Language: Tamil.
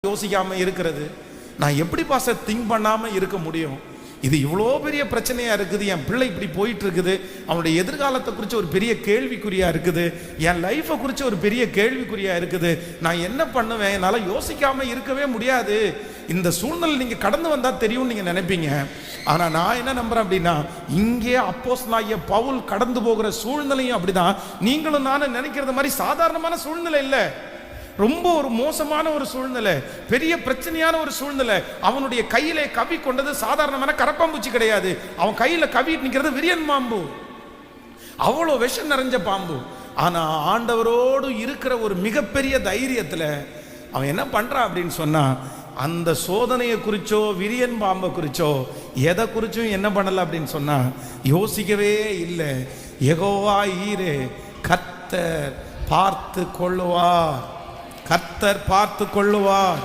யோசிக்காமல் இருக்கிறது? நான் எப்படி பாஸ்டர் திங்க் பண்ணாமல் இருக்க முடியும்? இது இவ்வளோ பெரிய பிரச்சனையாக இருக்குது, என் பிள்ளை இப்படி போயிட்டு இருக்குது, அவனுடைய எதிர்காலத்தை குறித்து ஒரு பெரிய கேள்விக்குறியாக இருக்குது, என் லைஃப்பை குறித்து ஒரு பெரிய கேள்விக்குறியாக இருக்குது, நான் என்ன பண்ணுவேன்? என்னால் யோசிக்காமல் இருக்கவே முடியாது. இந்த சூழ்நிலை நீங்கள் கடந்து வந்தால் தெரியும்னு நீங்கள் நினைப்பீங்க. ஆனால் நான் என்ன நம்புகிறேன் அப்படின்னா, இங்கே அப்போஸ்தலனாகிய பவுல் கடந்து போகிற சூழ்நிலையும் அப்படிதான். நீங்களும் நானும் நினைக்கிறது மாதிரி சாதாரணமான சூழ்நிலை இல்லை, ரொம்ப ஒரு மோசமான ஒரு சூழ்நிலை, பெரிய பிரச்சனையான ஒரு சூழ்நிலை. அவனுடைய கையிலே கவி கொண்டது சாதாரணமான கரப்பாம்பூச்சி கிடையாது. அவன் கையில கவி நிற்கிறது விரியன் பாம்பு, அவ்வளோ விஷம் நிறைஞ்ச பாம்பு. ஆனா ஆண்டவரோடு இருக்கிற ஒரு மிகப்பெரிய தைரியத்துல அவன் என்ன பண்றான் அப்படின்னு சொன்னா, அந்த சோதனையை குறிச்சோ விரியன் பாம்பை குறிச்சோ எதை குறிச்சும் என்ன பண்ணல அப்படின்னு சொன்னா யோசிக்கவே இல்லை. யெகோவா ஈரே, கர்த்தர் பார்த்து கொள்ளுவார், கர்த்தர் பார்த்து கொள்ளுவார்.